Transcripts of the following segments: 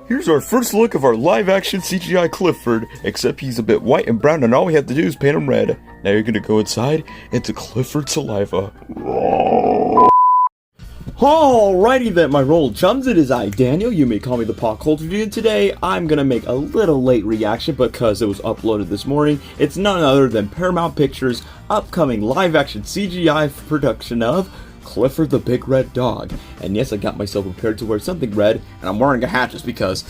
Here's our first look of our live-action CGI Clifford, except he's a bit white and brown and all we have to do is paint him red. Now you're gonna go inside into Clifford saliva. Alrighty then, my roll chums, it is I, Daniel, you may call me the Pop Culture Dude, and today I'm gonna make a little late reaction because it was uploaded this morning. It's none other than Paramount Pictures' upcoming live-action CGI production of Clifford the Big Red Dog. And yes, I got myself prepared to wear something red, and I'm wearing a hat just because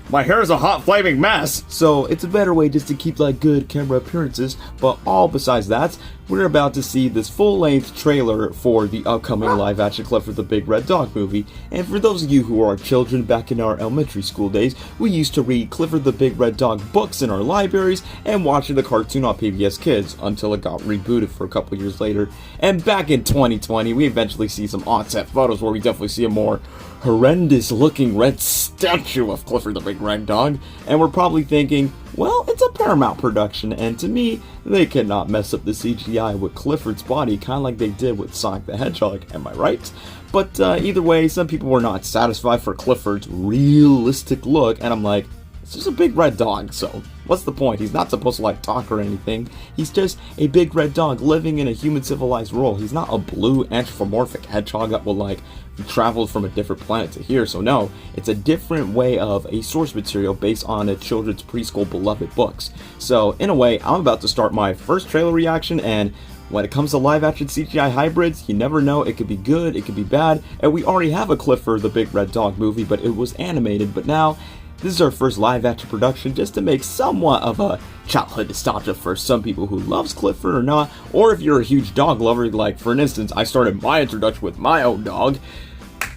my hair is a hot flaming mess, so it's a better way just to keep like good camera appearances. But all besides that, we're about to see this full-length trailer for the upcoming live-action Clifford the Big Red Dog movie. And for those of you who are children, back in our elementary school days, we used to read Clifford the Big Red Dog books in our libraries and watching the cartoon on PBS Kids until it got rebooted for a couple years later. And back in 2020, we eventually see some on-set photos where we definitely see a more horrendous-looking red statue of Clifford the Big Red Dog, and we're probably thinking, well, it's a Paramount production, and to me, they cannot mess up the CGI with Clifford's body, kind of like they did with Sonic the Hedgehog, am I right? But either way, some people were not satisfied for Clifford's realistic look, and I'm like, it's just a big red dog, so what's the point? He's not supposed to like talk or anything. He's just a big red dog living in a human civilized world. He's not a blue anthropomorphic hedgehog that will like travel from a different planet to here. So no, it's a different way of a source material based on a children's preschool beloved books. So in a way, I'm about to start my first trailer reaction, and when it comes to live-action CGI hybrids, you never know, it could be good, it could be bad, and we already have a Clifford the Big Red Dog movie, but it was animated, but now this is our first live-action production just to make somewhat of a childhood nostalgia for some people who loves Clifford or not, or if you're a huge dog lover, like for instance, I started my introduction with my own dog.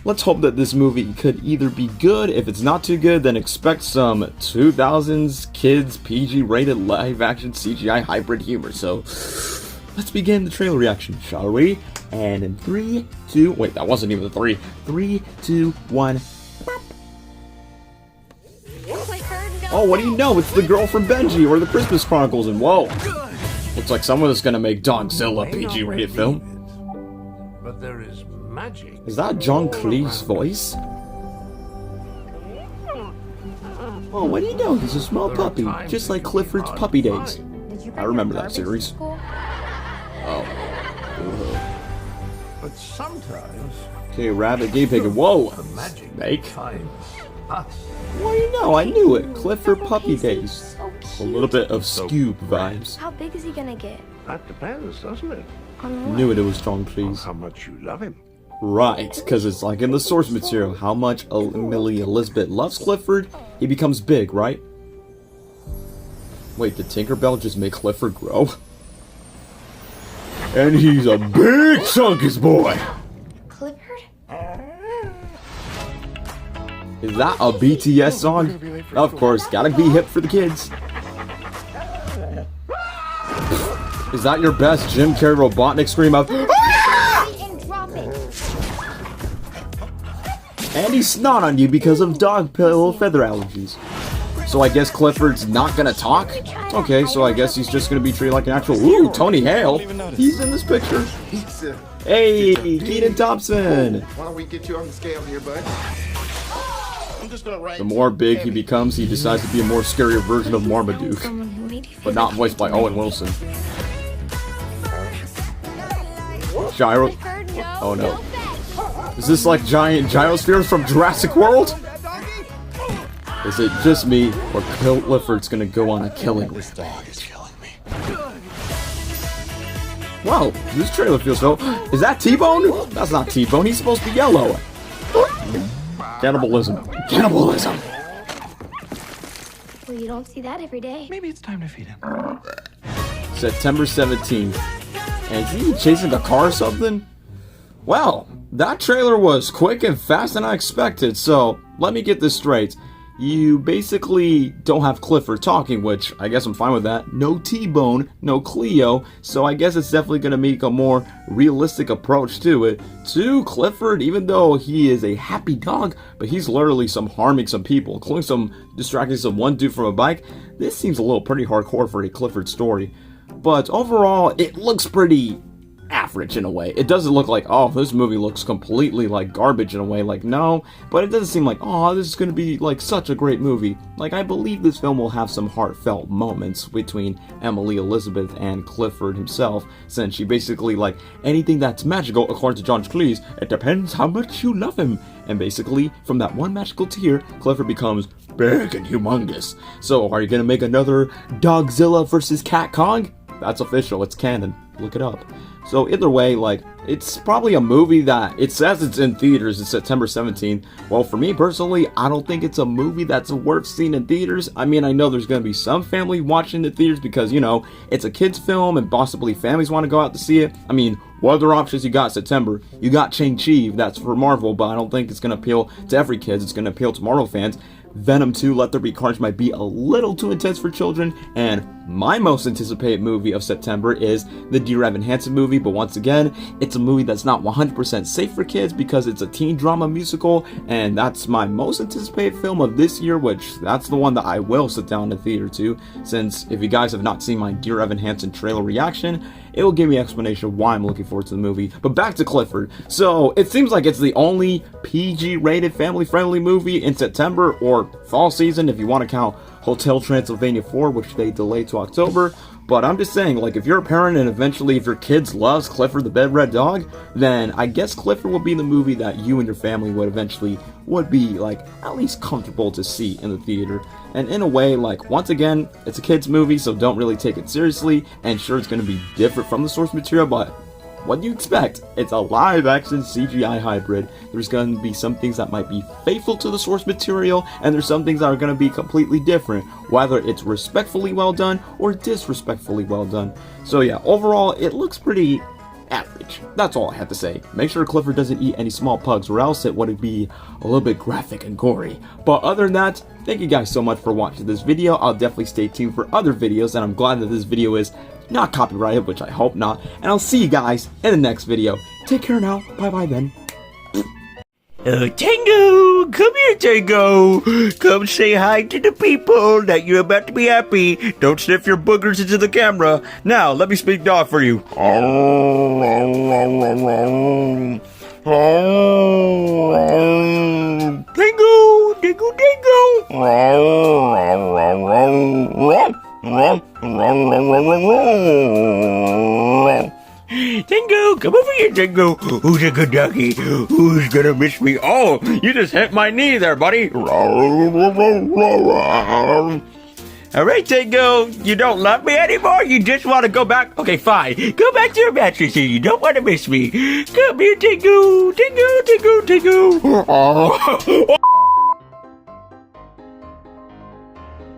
Let's hope that this movie could either be good. If it's not too good, then expect some 2000s kids PG rated live-action CGI hybrid humor. So let's begin the trailer reaction, shall we? And in 3, 2, wait, that wasn't even the 3. 3, 2, 1. Oh, what do you know? It's the girl from Benji or the Christmas Chronicles, and whoa! Looks like someone is gonna make Dogzilla a PG-rated film. But there is magic. Is that John Cleese's voice? Oh, what do you know? He's a small puppy, just like Clifford's Puppy Days. I remember that series. Oh. But sometimes. Okay, rabbit, guinea pig, and whoa! Snake. Well, you know, I knew it. Clifford Puppy Days. A little bit of Scoob vibes. How big is he gonna get? That depends, doesn't it? Knew it was John Cleese. How much you love him. Right, because it's like in the source material, how much Millie Elizabeth loves Clifford, he becomes big, right? Wait, did Tinkerbell just make Clifford grow? And he's a big chunkus boy! Clifford? Is that a BTS song? Of course, gotta be hip for the kids. Is that your best Jim Carrey Robotnik scream of and he's snot on you because of dog pillow feather allergies. So I guess Clifford's not gonna talk? Okay, so I guess he's just gonna be treated like an actual ooh, Tony Hale. He's in this picture. Hey, Keaton Thompson. Why don't we get you on the scale here, bud? The more big he becomes, he decides to be a more scarier version of Marmaduke, but not voiced by Owen Wilson. Gyro. Oh no. Is this like giant gyrospheres from Jurassic World? Is it just me, or Clifford's gonna go on a killing? This dog is killing me. Wow, this trailer feels so. Is that T-Bone? That's not T-Bone, he's supposed to be yellow. Cannibalism. Cannibalism! Well, you don't see that every day. Maybe it's time to feed him. September 17th. And is he chasing a car or something? Well, that trailer was quick and fast than I expected, so let me get this straight. You basically don't have Clifford talking, which I guess I'm fine with that. No T-Bone, no Cleo, so I guess it's definitely going to make a more realistic approach to it. To Clifford, even though he is a happy dog, but he's literally harming some people, including distracting one dude from a bike. This seems a little pretty hardcore for a Clifford story. But overall, it looks pretty average in a way. It doesn't look like, oh, this movie looks completely like garbage in a way, like, no, but it doesn't seem like, oh, this is gonna be like such a great movie. Like, I believe this film will have some heartfelt moments between Emily Elizabeth and Clifford himself, since she basically, like, anything that's magical, according to John Cleese, it depends how much you love him. And basically, from that one magical tear, Clifford becomes big and humongous. So, are you gonna make another Dogzilla versus Cat Kong? That's official, it's canon. Look it up. So either way, like, it's probably a movie that, it says it's in theaters in September 17th. Well, for me personally, I don't think it's a movie that's worth seeing in theaters. I mean, I know there's going to be some family watching the theaters because, you know, it's a kid's film and possibly families want to go out to see it. I mean, what other options you got September? You got Shang-Chi, that's for Marvel, but I don't think it's going to appeal to every kid. It's going to appeal to Marvel fans. Venom 2, Let There Be Carnage might be a little too intense for children, and my most anticipated movie of September is the Dear Evan Hansen movie, but once again, it's a movie that's not 100% safe for kids because it's a teen drama musical, and that's my most anticipated film of this year, which that's the one that I will sit down in the theater to, since if you guys have not seen my Dear Evan Hansen trailer reaction, it will give me an explanation of why I'm looking forward to the movie. But back to Clifford. So, it seems like it's the only PG-rated family-friendly movie in September, or fall season if you want to count Hotel Transylvania 4, which they delayed to October. But I'm just saying, like, if you're a parent and eventually if your kids loves Clifford the Big Red Dog, then I guess Clifford will be the movie that you and your family would be, like, at least comfortable to see in the theater. And in a way, like, once again, it's a kid's movie, so don't really take it seriously, and sure, it's going to be different from the source material, but what do you expect? It's a live-action CGI hybrid. There's going to be some things that might be faithful to the source material, and there's some things that are going to be completely different, whether it's respectfully well done or disrespectfully well done. So yeah, overall, it looks pretty average. That's all I have to say. Make sure Clifford doesn't eat any small pugs, or else it would be a little bit graphic and gory. But other than that, thank you guys so much for watching this video. I'll definitely stay tuned for other videos, and I'm glad that this video is not copyrighted, which I hope not. And I'll see you guys in the next video. Take care now. Bye-bye then. Tango! Come here, Tango! Come say hi to the people that you're about to be happy. Don't sniff your boogers into the camera. Now, let me speak dog for you. Tango! Tango, Tango! Tango, come over here, Tango. Who's a good doggy? Who's gonna miss me? Oh, you just hit my knee there, buddy. All right, Tango, you don't love me anymore? You just want to go back? Okay, fine. Go back to your mattress here. You don't want to miss me. Come here, Tango. Tango, Tango, Tango.